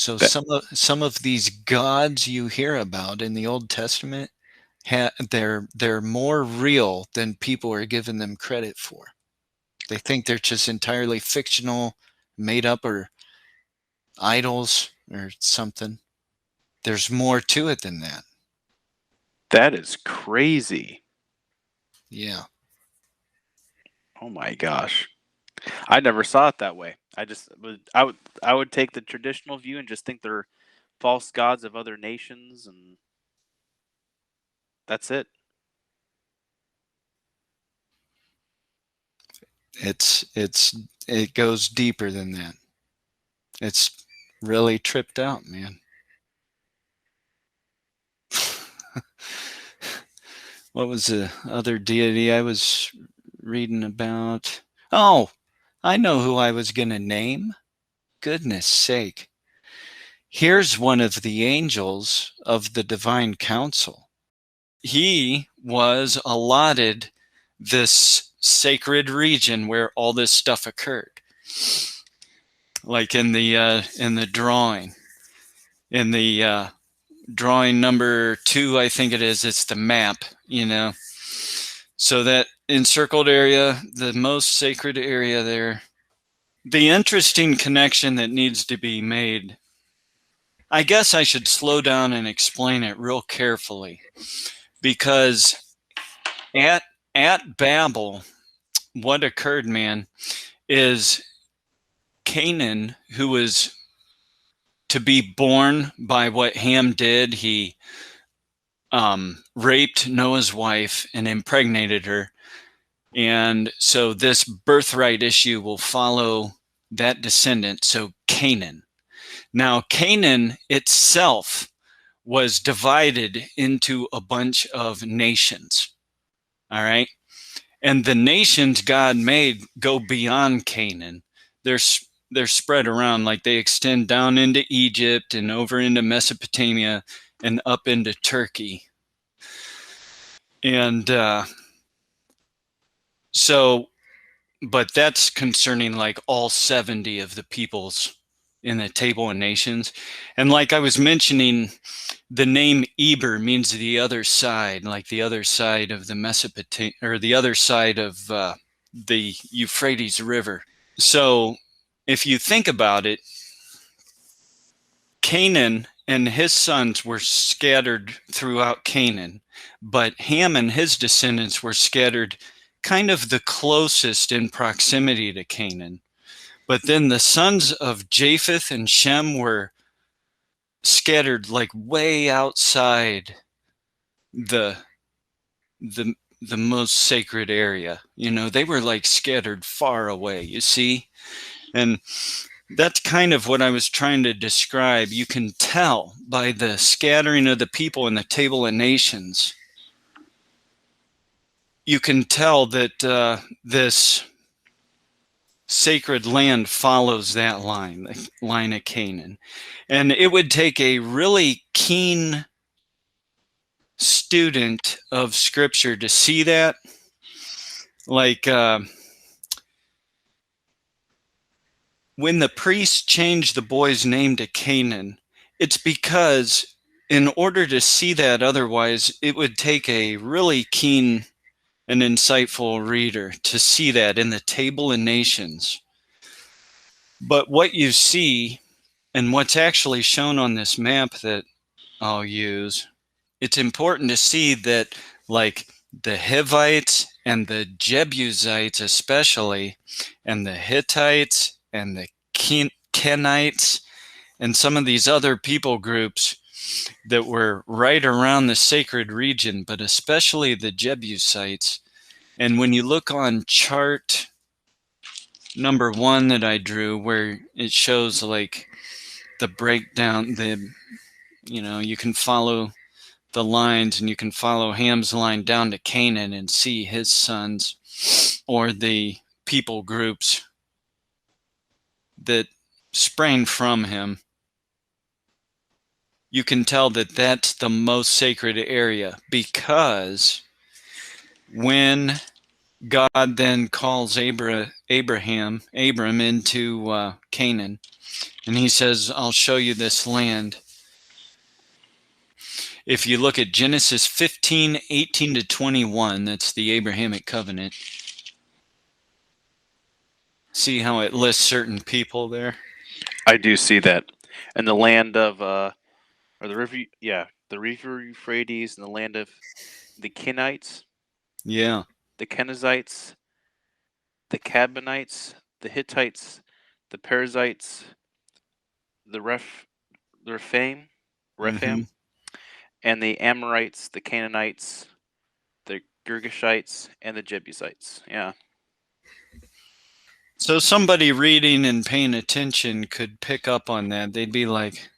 So That, some of these gods you hear about in the Old Testament, they're more real than people are giving them credit for. They think they're just entirely fictional, made up, or idols or something. There's more to it than that. that is crazy. Yeah. Oh my gosh. I never saw it that way. I would take the traditional view and just think they're false gods of other nations, and that's it. It goes deeper than that. It's really tripped out, man. What was the other deity I was reading about? Oh, I know who I was going to name. Goodness sake. Here's one of the angels of the divine council. He was allotted this sacred region where all this stuff occurred. Like in the drawing. In the drawing number 2, I think it is, it's the map, So that encircled area, the most sacred area there. The interesting connection that needs to be made, I guess I should slow down and explain it real carefully, because at Babel, what occurred, man, is Canaan, who was to be born by what Ham did. He raped Noah's wife and impregnated her. And so this birthright issue will follow that descendant, so Canaan. Now, Canaan itself was divided into a bunch of nations, all right? And the nations God made go beyond Canaan. They're spread around, like they extend down into Egypt and over into Mesopotamia and up into Turkey. And so, but that's concerning like all 70 of the peoples in the table of nations. And like I was mentioning, the name Eber means the other side, like the other side of the Mesopotamia, or the other side of the Euphrates River. So if you think about it, Canaan and his sons were scattered throughout Canaan, but Ham and his descendants were scattered kind of the closest in proximity to Canaan. But then the sons of Japheth and Shem were scattered like way outside the the most sacred area. They were like scattered far away, you see? And that's kind of what I was trying to describe. You can tell by the scattering of the people in the table of nations. You can tell that this sacred land follows that line, the line of Canaan. And it would take a really keen student of scripture to see that. Like when the priests changed the boy's name to Canaan, it's because in order to see that otherwise, it would take a really keen and insightful reader to see that in the table of nations. But what you see, and what's actually shown on this map that I'll use, it's important to see that like the Hivites and the Jebusites especially, and the Hittites and the Kenites and some of these other people groups that were right around the sacred region, but especially the Jebusites. And when you look on chart number 1 that I drew, where it shows like the breakdown, you can follow the lines, and you can follow Ham's line down to Canaan and see his sons, or the people groups that sprang from him. You can tell that that's the most sacred area, because when God then calls Abram into Canaan, and he says, I'll show you this land. If you look at Genesis 15:18-21, that's the Abrahamic covenant. See how it lists certain people there? I do see that. And the land of or the river, the river Euphrates, and the land of the Kenites, Yeah. the Kenizzites, the Cadmonites, the Hittites, the Perizzites, the Rephaim, Mm-hmm. and the Amorites, the Canaanites, the Girgashites, and the Jebusites. Yeah. So somebody reading and paying attention could pick up on that. They'd be like,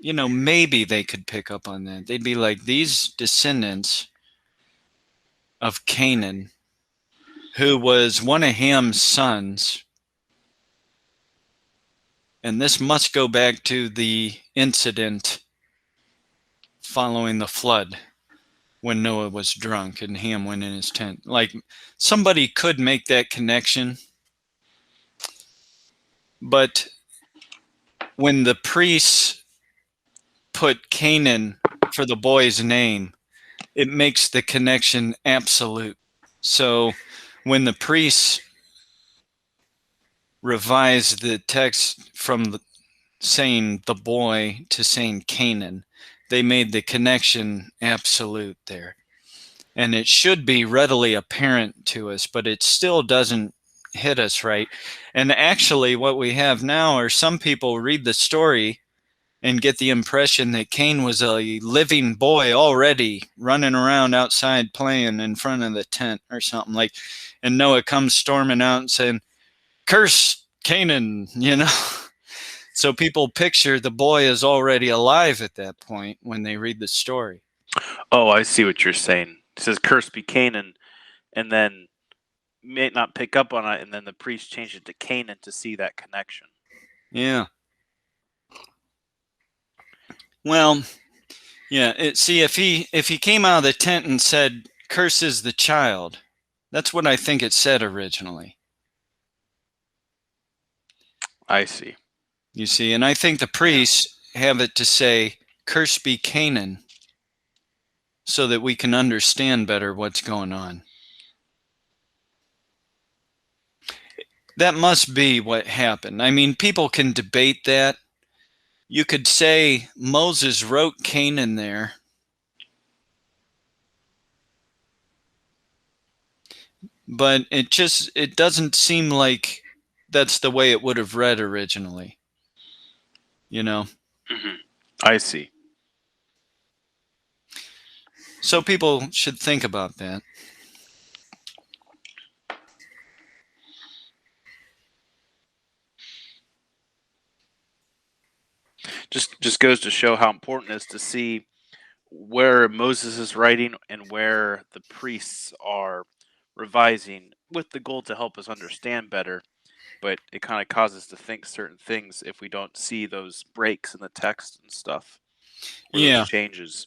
maybe they could pick up on that. They'd be like, these descendants of Canaan, who was one of Ham's sons, and this must go back to the incident following the flood when Noah was drunk and Ham went in his tent. Like, somebody could make that connection, but when the priests put Canaan for the boy's name, it makes the connection absolute. So when the priests revised the text from saying the boy to saying Canaan, they made the connection absolute there. And it should be readily apparent to us, but it still doesn't hit us right. And actually, what we have now are some people read the story and get the impression that Cain was a living boy already running around outside playing in front of the tent or something like, and Noah comes storming out and saying, curse Canaan, So people picture the boy is already alive at that point when they read the story. Oh, I see what you're saying. It says, "Cursed be Canaan," and then may not pick up on it, and then the priest changed it to Canaan to see that connection. Yeah. Well, yeah. See, if he came out of the tent and said, "Curses the child," that's what I think it said originally. I see. You see, and I think the priests have it to say, "Cursed be Canaan," so that we can understand better what's going on. That must be what happened. I mean, people can debate that. You could say Moses wrote Canaan there. But it doesn't seem like that's the way it would have read originally. Mm-hmm. I see. So people should think about that. Just goes to show how important it is to see where Moses is writing and where the priests are revising, with the goal to help us understand better. But it kind of causes us to think certain things if we don't see those breaks in the text and stuff, or those Yeah. changes.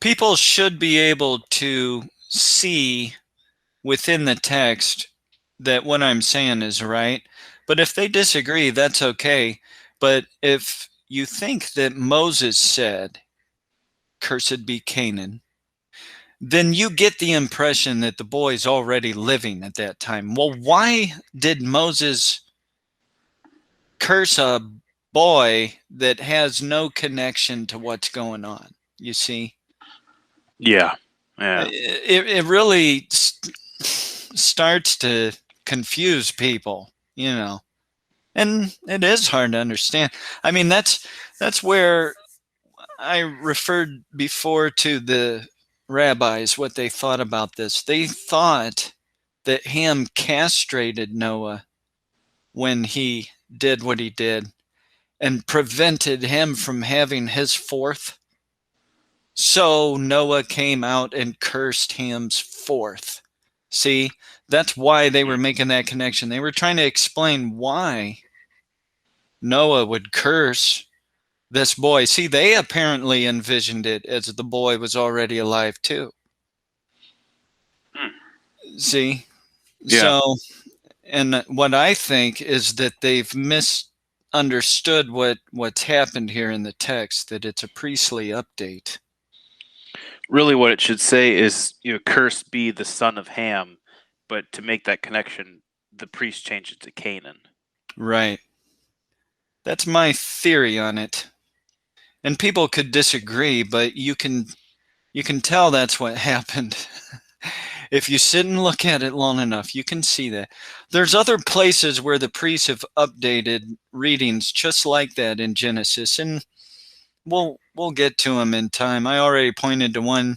People should be able to see within the text that what I'm saying is right. But if they disagree, that's okay. But if you think that Moses said, "Cursed be Canaan," then you get the impression that the boy's already living at that time. Well, why did Moses curse a boy that has no connection to what's going on? You see? Yeah. It really starts to confuse people, and it is hard to understand. I mean, that's where I referred before to the rabbis, what they thought about this. They thought that Ham castrated Noah when he did what he did and prevented him from having his fourth. So Noah came out and cursed Ham's fourth. See, that's why they were making that connection. They were trying to explain why Noah would curse this boy. See, they apparently envisioned it as the boy was already alive too. See? Yeah. So, and what I think is that they've misunderstood what's happened here in the text, that it's a priestly update. Really, what it should say is, cursed be the son of Ham, but to make that connection, the priest changed it to Canaan. Right. That's my theory on it. And people could disagree, but you can tell that's what happened. If you sit and look at it long enough, you can see that. There's other places where the priests have updated readings just like that in Genesis, and we'll get to them in time. I already pointed to one,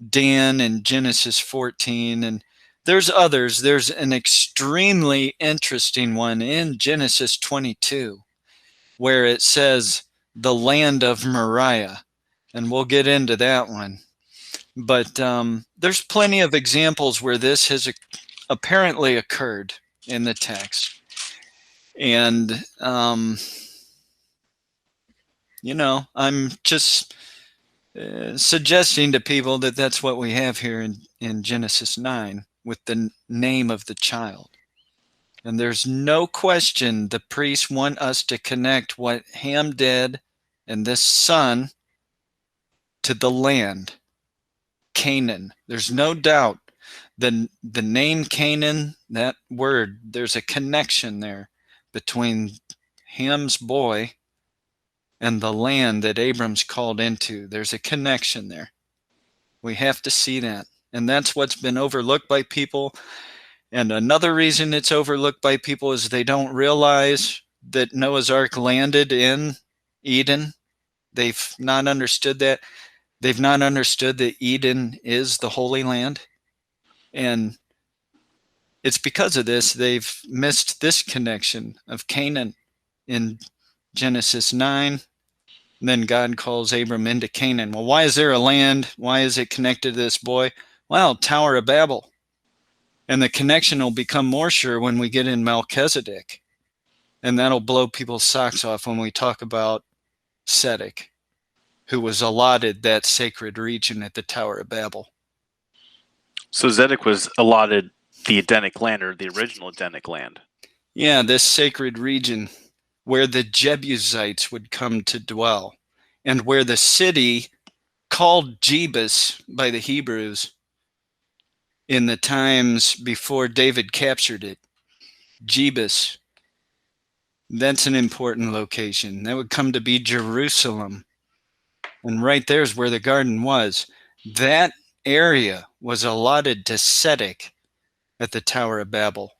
Dan, in Genesis 14, and there's others. There's an extremely interesting one in Genesis 22 where it says the land of Moriah, and we'll get into that one. But there's plenty of examples where this has apparently occurred in the text. And, I'm just suggesting to people that that's what we have here in Genesis 9 with the name of the child. And there's no question the priests want us to connect what Ham did and this son to the land, Canaan. There's no doubt. The name Canaan, that word, there's a connection there between Ham's boy and the land that Abram's called into. There's a connection there. We have to see that. And that's what's been overlooked by people. And another reason it's overlooked by people is they don't realize that Noah's Ark landed in Eden. They've not understood that. They've not understood that Eden is the Holy Land. And it's because of this they've missed this connection of Canaan in Genesis 9. And then God calls Abram into Canaan. Well, why is there a land? Why is it connected to this boy? Well, Tower of Babel. And the connection will become more sure when we get in Melchizedek. And that'll blow people's socks off when we talk about Zedek, who was allotted that sacred region at the Tower of Babel. So Zedek was allotted the Edenic land, or the original Edenic land. Yeah, this sacred region where the Jebusites would come to dwell, and where the city called Jebus by the Hebrews in the times before David captured it. Jebus, that's an important location. That would come to be Jerusalem. And right there's where the garden was. That area was allotted to Zedek at the Tower of Babel.